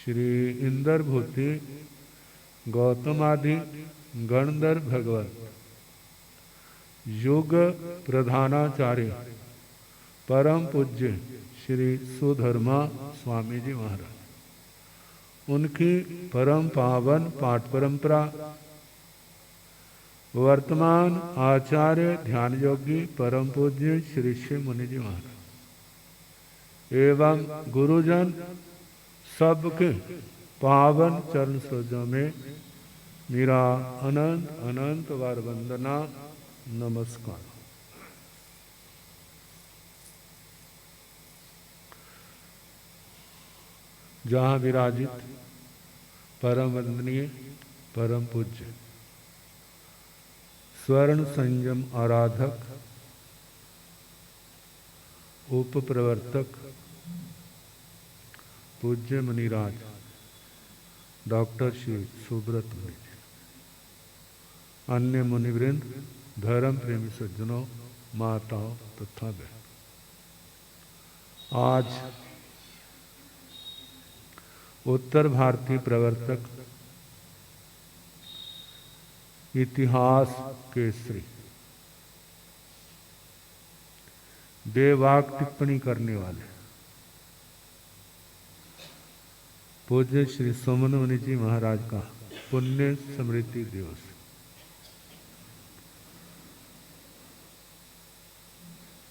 श्री इंद्रभूति गौतमादि गणधर भगवत युग प्रधानाचार्य परम पूज्य श्री सुधर्मा स्वामी जी महाराज, उनकी परम पावन पाठ परंपरा, वर्तमान आचार्य ध्यान योगी परम पूज्य श्री श्री मुनि जी महाराज एवं गुरुजन सबके पावन चरण सरोजों में मेरा अनंत अनंत बार वंदना नमस्कार। जहाँ विराजित परम वंदनीय परम पूज्य स्वर्ण संयम आराधक उप प्रवर्तक पूज्य मुनिराज डॉक्टर श्री सुब्रत मुनि जी, अन्य मुनिवृंद, धर्म प्रेमी सज्जनों, माताओं तथा बहन, आज उत्तर भारतीय प्रवर्तक इतिहास केसरी बेवाक टिप्पणी करने वाले पूज्य श्री सुमन मुनि जी महाराज का पुण्य स्मृति दिवस।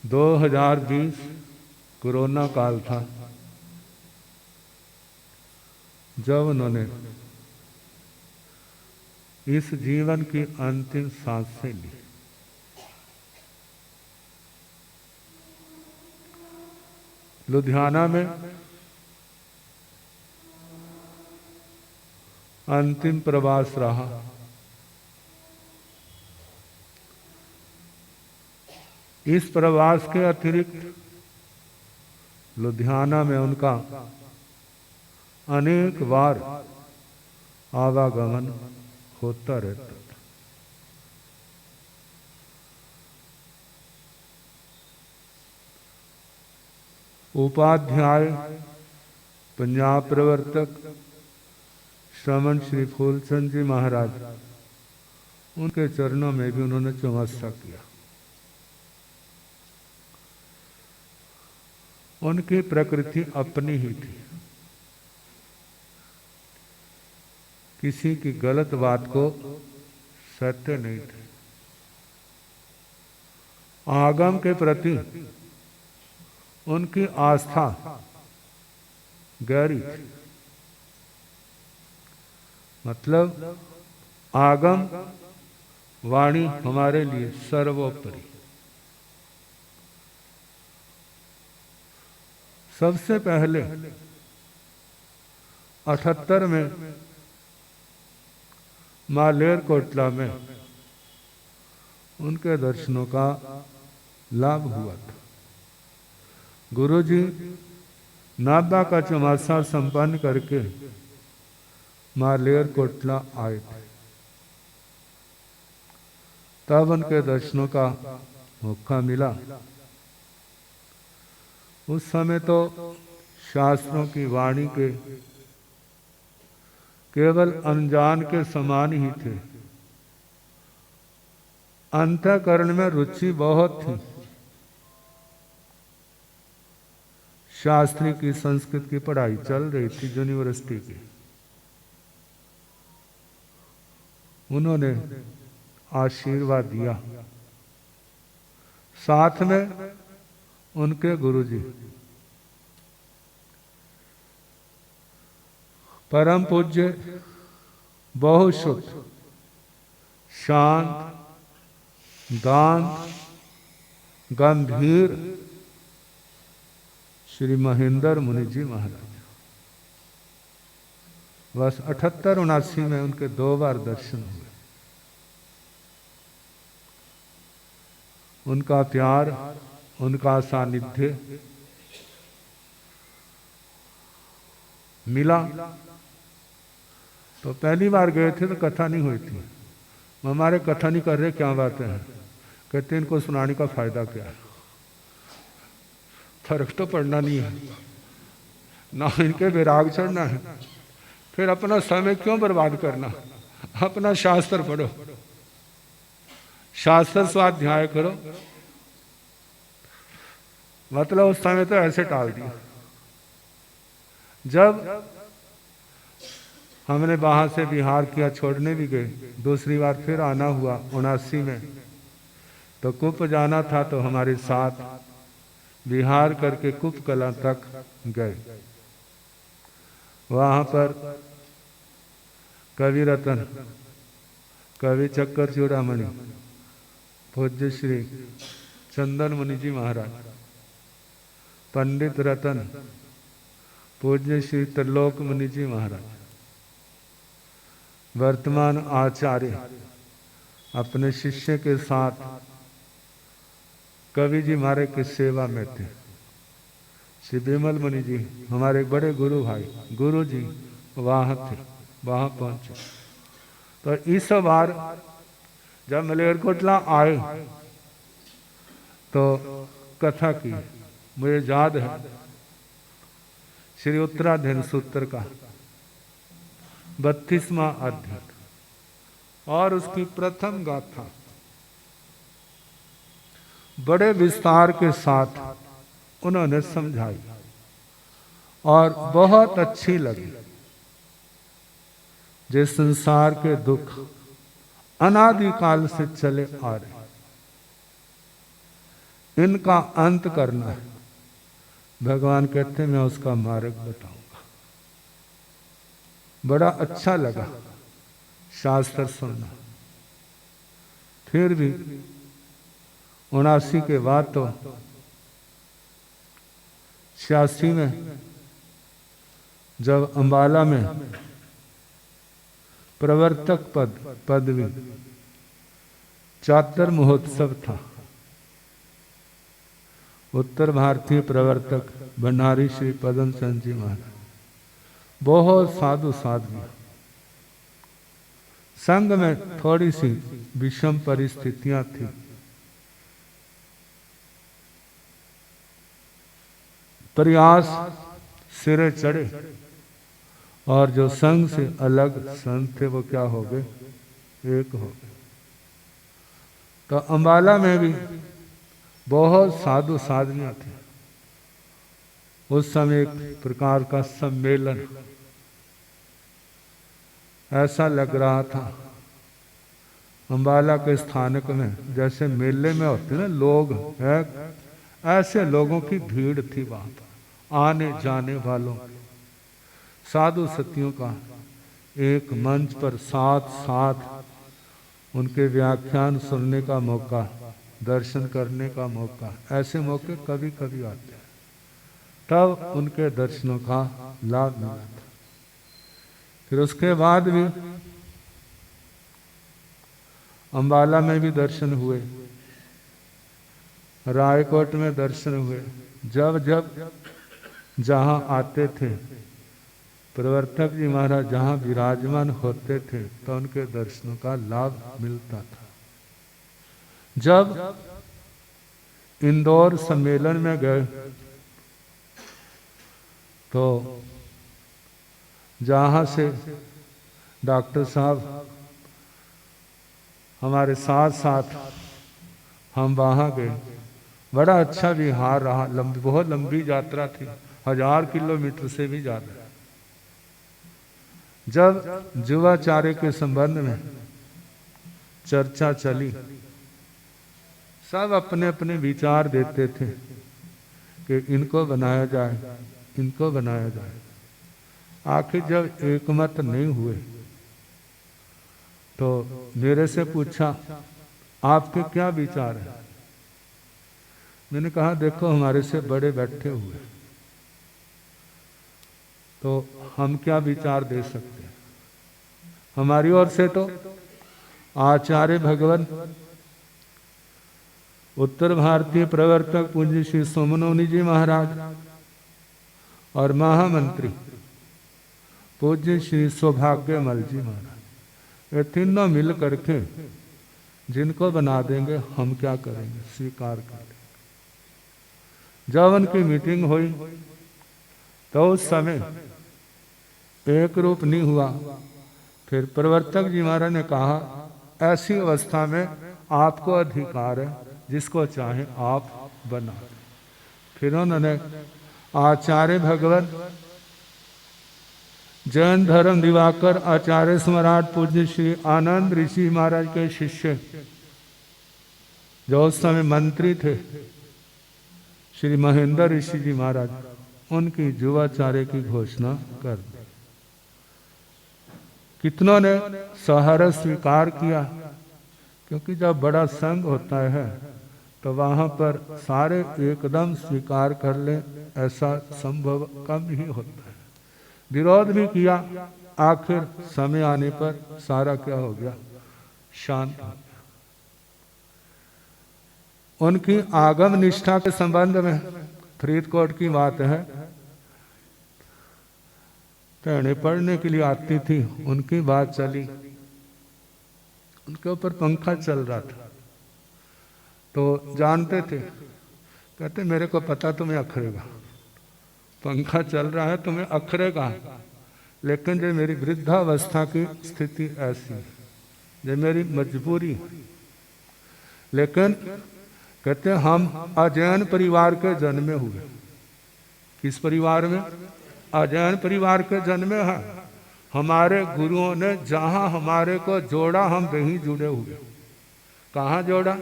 दो 2020 कोरोना काल था जब उन्होंने इस जीवन की अंतिम सांसें ली। लुधियाना में अंतिम प्रवास रहा। इस प्रवास के अतिरिक्त लुधियाना में उनका अनेक बार आवागमन होता रहता था। उपाध्याय पंजाब प्रवर्तक श्रमण श्री फूलचंद जी महाराज, उनके चरणों में भी उन्होंने चौमस्सा किया। उनकी प्रकृति अपनी ही थी, किसी की गलत बात को सत्य नहीं थे। आगम के प्रति उनकी आस्था गहरी थी। मतलब आगम वाणी हमारे लिए सर्वोपरि। सबसे पहले 78 में मालेरकोटला में उनके दर्शनों का लाभ हुआ था। गुरुजी नाभा का चौमासा संपन्न करके मालेरकोटला आए थे, तब उनके दर्शनों का मौका मिला। उस समय तो शास्त्रों की वाणी के केवल अनजान के समान ही थे। अंतःकरण में रुचि बहुत थी। शास्त्री की संस्कृत की पढ़ाई चल रही थी यूनिवर्सिटी की। उन्होंने आशीर्वाद दिया। साथ में उनके गुरुजी परम पूज्य बहुत शुद्ध शांत दांत गंभीर श्री महेंद्र मुनि जी महाराज। बस 78-79 में उनके 2 बार दर्शन हुए। उनका प्यार, उनका सानिध्य मिला तो पहली बार गए थे तो कथा नहीं हुई थी। हमारे कथा नहीं कर रहे, क्या बातें हैं। कहते इनको सुनाने का फायदा क्या है, फर्क तो पड़ना नहीं है, ना इनके विराग चढ़ना है फिर अपना समय क्यों बर्बाद करना, अपना शास्त्र पढ़ो, शास्त्र स्वाध्याय करो। मतलब उस समय तो ऐसे टाल दिया। जब हमने वहां से बिहार किया, छोड़ने भी गए, दूसरी बार फिर आना हुआ 79 में, तो कुप जाना था तो हमारे साथ बिहार करके कुप कला तक गए। वहां पर कवि रतन, कवि चक्कर चूड़ामणि, पूज्य श्री चंदन मुनि जी महाराज, पंडित रतन, पूज्य श्री त्रिलोक मुनि जी महाराज, वर्तमान आचार्य अपने शिष्य के साथ कवि जी हमारे की सेवा में थे। श्री विमल मुनि जी हमारे बड़े गुरु भाई, गुरु जी वहाँ थे, वहाँ पहुँचे। तो इस बार जब मलेरकोटला आए तो कथा की, मुझे याद है श्री उत्तराधीन सूत्र का 32वां अध्याय और उसकी प्रथम गाथा बड़े विस्तार के साथ उन्होंने समझाई और बहुत अच्छी लगी। जिस संसार के दुख अनादिकाल से चले आ रहे, इनका अंत करना है। भगवान कहते हैं मैं उसका मार्ग बताऊंगा। बड़ा अच्छा लगा शास्त्र सुनना। फिर भी 79 के बाद तो 86 में जब अंबाला में प्रवर्तक पदवी चातर महोत्सव था, उत्तर भारतीय प्रवर्तक भंडारी श्री पदम चंद जी महाराज, बहुत साधु साध्वी, संघ में थोड़ी सी विषम परिस्थितियां थी। प्रयास सिरे चढ़े और जो संघ से अलग संत थे वो क्या हो गए, एक हो गए। तो अंबाला में भी बहुत साधु साधवियां थे। उस समय एक प्रकार का सम्मेलन ऐसा लग रहा था अंबाला के स्थानक में, जैसे मेले में होते ना लोग है, ऐसे लोगों की भीड़ थी वहां पर, आने जाने वालों, साधु सतियों का एक मंच पर साथ साथ उनके व्याख्यान सुनने का मौका, दर्शन करने का मौका, ऐसे मौके कभी कभी आते हैं। तब उनके दर्शनों का लाभ मिला था। फिर उसके बाद भी अंबाला में भी दर्शन हुए, रायकोट में दर्शन हुए। जब जब जहां आते थे प्रवर्तक जी महाराज, जहां विराजमान होते थे, तो उनके दर्शनों का लाभ मिलता था। जब इंदौर सम्मेलन में गए तो जहां से डॉक्टर साहब हमारे साथ साथ हम वहां गए, बड़ा अच्छा विहार रहा। बहुत लंबी यात्रा थी, 1000 किलोमीटर से भी ज्यादा। जब जुवाचार्य के संबंध में चर्चा चली, सब अपने अपने विचार देते थे कि इनको बनाया जाए, इनको बनाया जाए। आखिर जब एकमत नहीं हुए तो मेरे से पूछा आपके क्या विचार है। मैंने कहा देखो हमारे से बड़े बैठे हुए, तो हम क्या विचार दे सकते हैं। हमारी ओर से तो आचार्य भगवान उत्तर भारतीय प्रवर्तक पूज्य श्री सोमनमुनि जी महाराज और महामंत्री पूज्य श्री सौभाग्यमल जी महाराज, ये तीनों मिल करके जिनको बना देंगे हम क्या करेंगे, स्वीकार कर लेंगे। जब उनकी मीटिंग हुई तो उस समय एक रूप नहीं हुआ। फिर प्रवर्तक जी महाराज ने कहा ऐसी अवस्था में आपको अधिकार है, जिसको चाहे आप बना। फिर उन्होंने आचार्य भगवत जैन धर्म दिवाकर आचार्य सम्राट पूज्य श्री आनंद ऋषि महाराज के शिष्य, जो उस समय मंत्री थे, श्री महेंद्र ऋषि जी महाराज, उनकी युवाचार्य की घोषणा कर दी। कितनों ने सहारा स्वीकार किया, क्योंकि जब बड़ा संघ होता है तो वहां पर सारे एकदम स्वीकार कर ले, ऐसा संभव कम ही होता है। विरोध भी किया, आखिर समय आने पर सारा क्या हो गया, शांत हो गया। उनकी आगम निष्ठा के संबंध में फरीदकोट की बात है, पढ़ने पढ़ने के लिए आती थी, उनकी बात चली, उनके ऊपर पंखा चल रहा था, तो जानते थे, कहते मेरे को पता तुम्हें अखरेगा, पंखा चल रहा है तुम्हें अखरेगा, लेकिन जो मेरी वृद्धावस्था की स्थिति ऐसी, जो मेरी मजबूरी, लेकिन कहते हम अजैन परिवार के जन्मे हुए। किस परिवार में? अजैन परिवार के जन्मे हैं। हमारे गुरुओं ने जहां हमारे को जोड़ा, हम वहीं जुड़े हुए। कहाँ जोड़ा?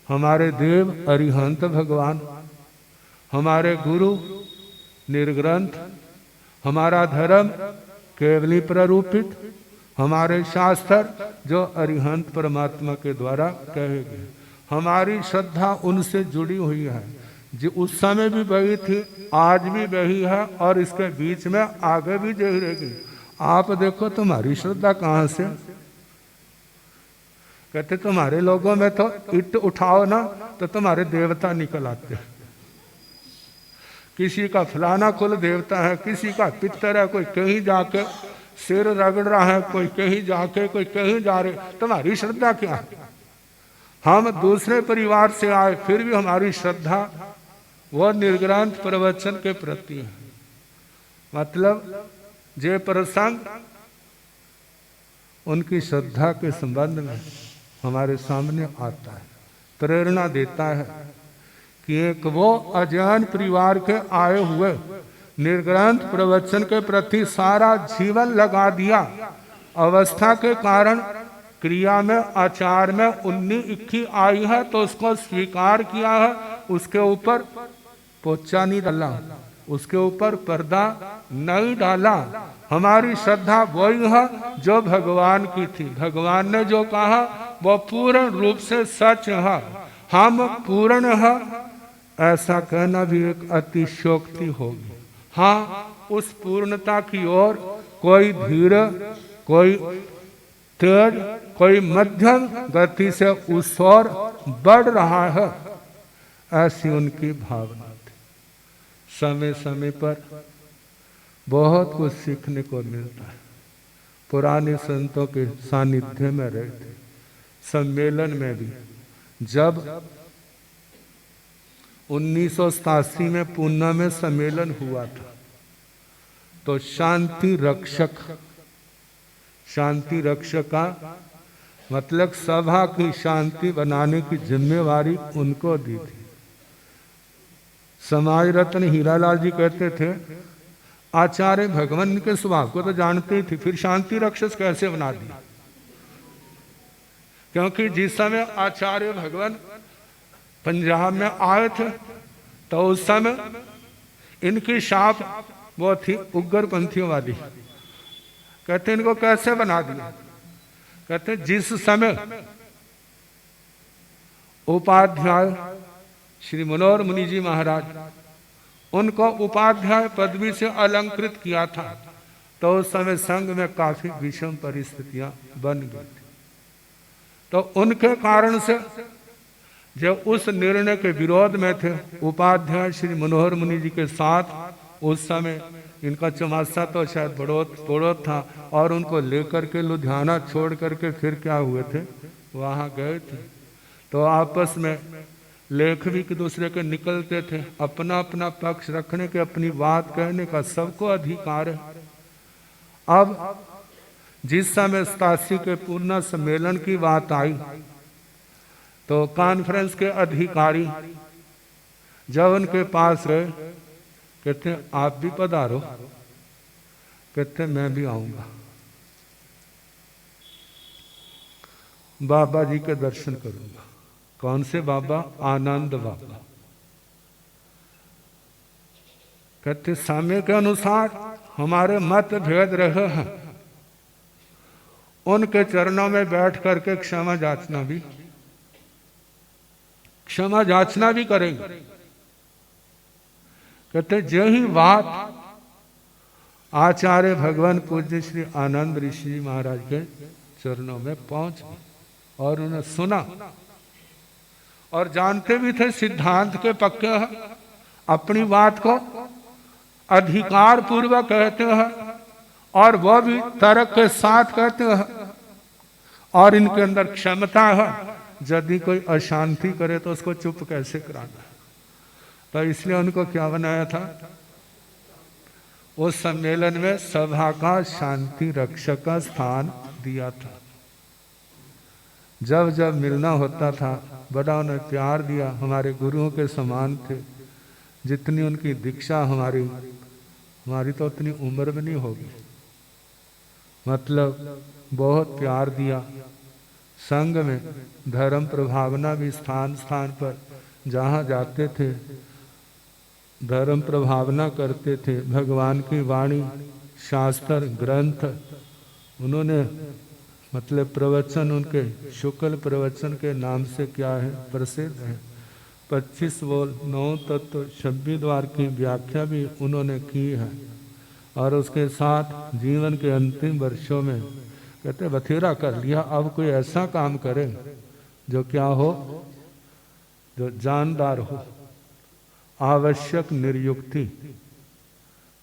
हमारे देव अरिहंत भगवान, हमारे गुरु निर्ग्रंथ, हमारा धर्म केवली प्ररूपित, हमारे शास्त्र जो अरिहंत परमात्मा के द्वारा कहे गए। हमारी श्रद्धा उनसे जुड़ी हुई है, जो उस समय भी बही थी, आज भी बही है, और इसके बीच में आगे भी जही रहेगी। आप देखो तुम्हारी श्रद्धा कहाँ से? कहते तुम्हारे लोगों में तो ईंट उठाओ ना तो तुम्हारे देवता निकल आते। किसी का फलाना कुल देवता है, किसी का पितर है, कोई कहीं जाके सिर रगड़ रहा है, कोई कहीं जाके, कोई कहीं जा रहे। तुम्हारी श्रद्धा क्या है? हम दूसरे परिवार से आए, फिर भी हमारी श्रद्धा वह निर्ग्रंथ प्रवचन के प्रति है। मतलब जे प्रसंग उनकी श्रद्धा के संबंध में हमारे सामने आता है, प्रेरणा देता है कि एक वो अजैन परिवार के आए हुए निर्ग्रंथ प्रवचन के प्रति सारा जीवन लगा दिया। अवस्था के कारण क्रिया में, आचार में 19-21 आई है तो उसको स्वीकार किया है, उसके ऊपर पोचा नहीं डाला, उसके ऊपर पर्दा नहीं डाला। हमारी श्रद्धा वही है जो भगवान की थी। भगवान ने जो कहा वो पूर्ण रूप से सच है, हम पूर्ण है, ऐसा कहना भी एक अतिशयोक्ति होगी। हाँ, उस पूर्णता की ओर कोई धीरे, कोई तेज, कोई मध्यम गति से उस ओर बढ़ रहा है, ऐसी उनकी भावना थी। समय समय पर बहुत कुछ सीखने को मिलता है। पुराने संतों के सानिध्य में रहते, सम्मेलन में भी, जब 1987 में पूना में सम्मेलन हुआ था तो शांति रक्षक का मतलब सभा की शांति बनाने की जिम्मेवारी उनको दी थी। समाज रत्न हीरालाल जी कहते थे आचार्य भगवान के स्वभाव को तो जानते ही थे, फिर शांति रक्षक कैसे बना दिया? क्योंकि जिस समय आचार्य भगवान पंजाब में आए थे तो उस समय इनकी शाप वो थी उग्रपंथियों वाली। कहते इनको कैसे बना दिया? कहते जिस समय उपाध्याय श्री मनोहर मुनि जी महाराज उनको उपाध्याय पदवी से अलंकृत किया था तो उस समय संघ में काफी विषम परिस्थितियां बन गई थी। तो उनके कारण से जो उस निर्णय के विरोध में थे, उपाध्याय श्री मनोहर मुनि जी के साथ उस समय इनका चमासा तो शायद बड़ौत था, और उनको लेकर के लुधियाना छोड़ करके फिर क्या हुए थे, वहां गए थे। तो आपस में लेख भी एक दूसरे के निकलते थे, अपना अपना पक्ष रखने के, अपनी बात कहने का सबको अधिकार है। अब जिस समय 87 के पूर्ण सम्मेलन की बात आई तो कॉन्फ्रेंस के अधिकारी जब उनके पास रहे, कहते आप भी पधारो, कहते मैं भी आऊंगा, बाबा जी के दर्शन करूंगा। कौन से बाबा? आनंद बाबा। कहते समय के अनुसार हमारे मत भेद रहे हैं, उनके चरणों में बैठ करके क्षमा जाचना भी करेंगे। कहते जो ही बात आचार्य भगवान पूज्य श्री आनंद ऋषि जी महाराज के चरणों में पहुंच गई और उन्हें सुना और जानते भी थे सिद्धांत के पक्के हैं, अपनी बात को अधिकार पूर्वक कहते हैं और वह भी तर्क के साथ कहते हैं और इनके अंदर क्षमता है, यदि कोई अशांति करे तो उसको चुप कैसे कराना। तो इसलिए उनको क्या बनाया था? उस सम्मेलन में सभा का शांति रक्षक का स्थान दिया था। जब जब मिलना होता था बड़ा उन्हें प्यार दिया, हमारे गुरुओं के समान थे। जितनी उनकी दीक्षा हमारी तो उतनी उम्र में नहीं होगी, मतलब बहुत प्यार दिया। संघ में धर्म प्रभावना भी स्थान स्थान पर जहाँ जाते थे धर्म प्रभावना करते थे। भगवान की वाणी, शास्त्र, ग्रंथ उन्होंने मतलब प्रवचन, उनके शुक्ल प्रवचन के नाम से क्या है प्रसिद्ध है। 25 बोल 9 तत्व 26 द्वार की व्याख्या भी उन्होंने की है। और उसके साथ जीवन के अंतिम वर्षों में कहते बथेरा कर लिया, अब कोई ऐसा काम करे जो क्या हो, जो जानदार हो। आवश्यक निर्युक्ति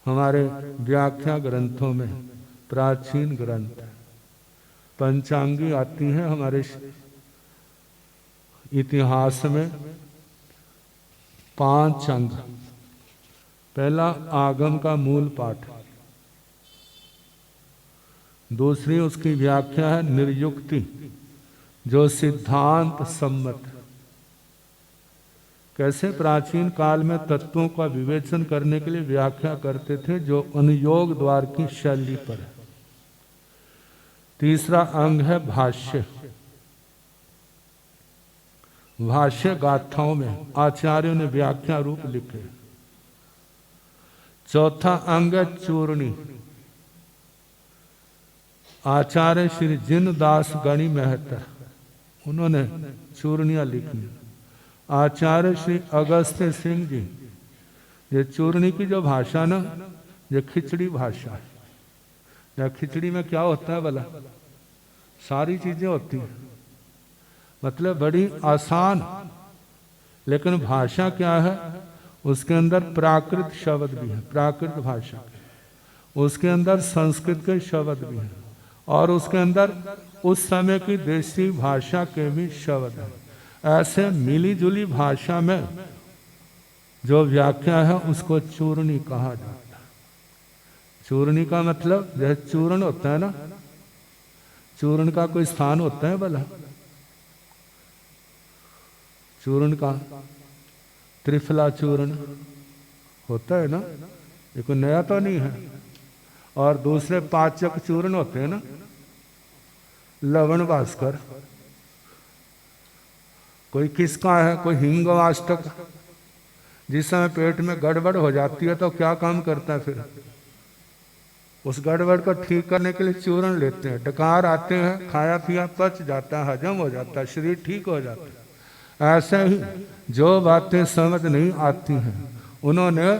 हमारे व्याख्या ग्रंथों में, प्राचीन ग्रंथ पंचांगी आती है हमारे इतिहास में। 5 अंग। पहला आगम का मूल पाठ, दूसरी उसकी व्याख्या है निर्युक्ति, जो सिद्धांत सम्मत। कैसे प्राचीन काल में तत्वों का विवेचन करने के लिए व्याख्या करते थे जो अनुयोग द्वार की शैली पर है। तीसरा अंग है भाष्य। भाष्य गाथाओं में आचार्यों ने व्याख्या रूप लिखे। चौथा अंग है चूर्णी। आचार्य श्री जिनदास गणी महतर उन्होंने चूर्णियां लिखी। आचार्य श्री अगस्त्य सिंह जी, ये चूर्णी की जो भाषा ना, ये खिचड़ी भाषा है। या खिचड़ी में क्या होता है भला? सारी चीजें होती हैं, मतलब बड़ी आसान, लेकिन भाषा क्या है? उसके अंदर प्राकृत शब्द भी है, प्राकृत भाषा। उसके अंदर संस्कृत के शब्द भी हैं और उसके अंदर उस समय की देसी भाषा के भी शब्द हैं। ऐसे मिली जुली भाषा में जो व्याख्या है उसको चूर्णी कहा जाता है। चूर्णी का मतलब जैसे चूर्ण होता है ना, चूर्ण का कोई स्थान होता है भला? चूर्ण का त्रिफला चूर्ण होता है ना, ये कोई नया तो नहीं है। और दूसरे पाचक चूर्ण होते हैं ना, लवण भास्कर, कोई किसका है, कोई हिंगवाष्टक। जिस समय पेट में गड़बड़ हो जाती है तो क्या काम करता है फिर? उस गड़बड़ को ठीक करने के लिए चूर्ण लेते हैं। डकार आते हैं, खाया पिया पच जाता है, हजम हो जाता है, शरीर ठीक हो जाता है। ऐसे ही जो बातें समझ नहीं आती हैं उन्होंने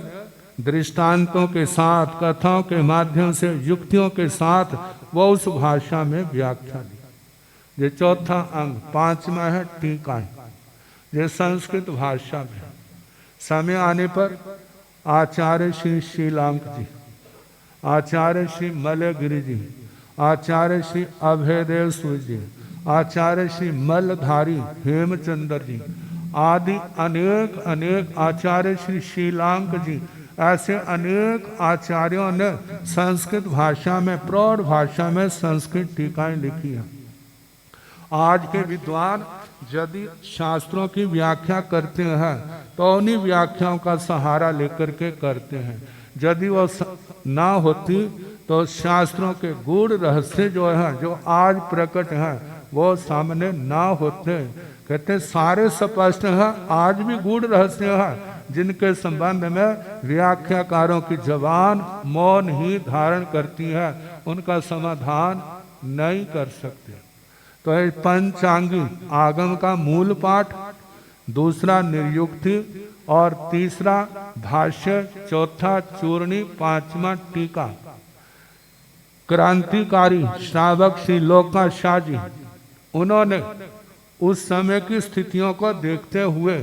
दृष्टांतों के साथ, कथाओं के माध्यम से, युक्तियों के साथ वो उस भाषा में व्याख्या दी। ये चौथा अंग। 5वां है टीकाएं। ये संस्कृत भाषा में समय आने पर आचार्य श्री शीलांक जी, आचार्य श्री मलयगिरी जी, आचार्य श्री अभयदेव सूर्य जी, आचार्य श्री मलधारी हेमचंद्र जी आदि अनेक अनेक आचार्य श्री शीलांक जी, ऐसे अनेक आचार्यों ने संस्कृत भाषा में, प्रौढ़ भाषा में संस्कृत टीकाएं लिखी हैं। आज के विद्वान यदि शास्त्रों की व्याख्या करते हैं तो उन्हीं व्याख्याओं का सहारा लेकर के करते हैं। यदि वो ना होती तो शास्त्रों के गूढ़ रहस्य जो है, जो आज प्रकट है, वो सामने ना होते। कहते सारे स्पष्ट है, आज भी गूढ़ रहस्य है जिनके संबंध में व्याख्याकारों की जबान मौन ही धारण करती है, उनका समाधान नहीं कर सकते। तो ये पंचांगी आगम का मूल पाठ, दूसरा निर्युक्ति और तीसरा भाष्य, चौथा चूर्णी, पांचवा टीका। क्रांतिकारी श्रावक श्री लोकाशाह जी, उन्होंने उस समय की स्थितियों को देखते हुए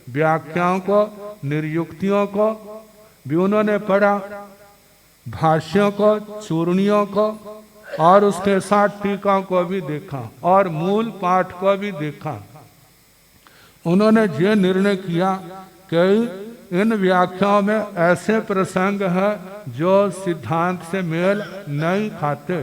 व्याख्याओं को, निर्युक्तियों को भी उन्होंने पढ़ा, भाष्यों को, चूर्णियों को और उसके साथ टीका को भी देखा और मूल पाठ को भी देखा। उन्होंने ये निर्णय किया कि इन व्याख्याओं में ऐसे प्रसंग है जो सिद्धांत से मेल नहीं खाते,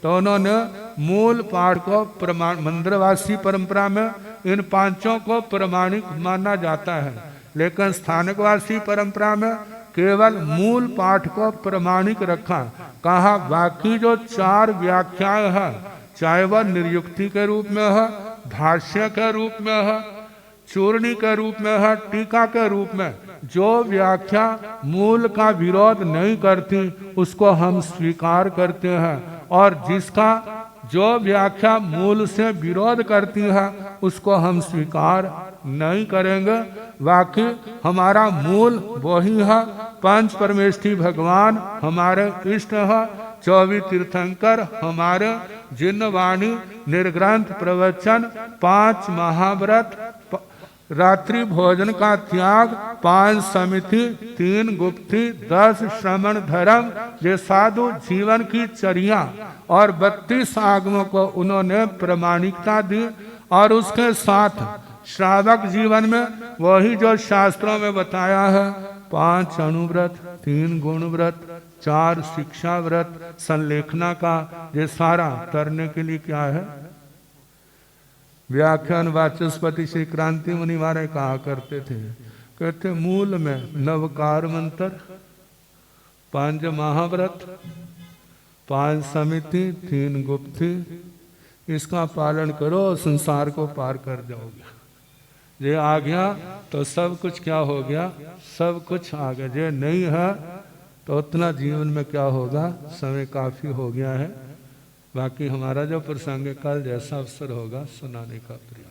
तो उन्होंने मूल पाठ को प्रमाण, मंदिरवासी परंपरा में इन पांचों को प्रमाणिक माना जाता है, लेकिन स्थानकवासी परंपरा में केवल मूल पाठ को प्रमाणिक रखा। कहा बाकी जो चार व्याख्याएं हैं, चाहे वह निर्युक्ति के रूप में है, भाष्य के रूप में है, चूर्णी के रूप में है, टीका के रूप में, जो व्याख्या मूल का विरोध नहीं करती उसको हम स्वीकार करते हैं, और जिसका जो व्याख्या मूल से विरोध करती है उसको हम स्वीकार नहीं करेंगे। बाकी हमारा मूल वही है, पंच परमेष्ठी भगवान हमारे इष्ट है, 24 तीर्थंकर हमारे, जिन्न वाणी, निर्ग्रंथ प्रवचन, 5 महाव्रत, रात्रि भोजन का त्याग, 5 समिति, 3 गुप्ति, 10 श्रमण धर्म, ये साधु जीवन की चर्या और 32 आगमों को उन्होंने प्रमाणिकता दी। और उसके साथ श्रावक जीवन में वही जो शास्त्रों में बताया है, 5 अनुव्रत, 3 गुण व्रत, 4 शिक्षा व्रत, संलेखना का, ये सारा करने के लिए क्या है। व्याख्यान वाचस्पति श्री क्रांति मुनि महाराज कहा करते थे, कहते मूल में नवकार मंत्र, 5 महाव्रत, 5 समिति, 3 गुप्ति, इसका पालन करो, संसार को पार कर जाओगे। ये आ गया तो सब कुछ क्या हो गया, सब कुछ आ गया। ये नहीं है तो उतना जीवन में क्या होगा, समय काफी हो गया है। बाकी हमारा जो प्रसंग है कल जैसा अवसर होगा सुनाने का प्रयास।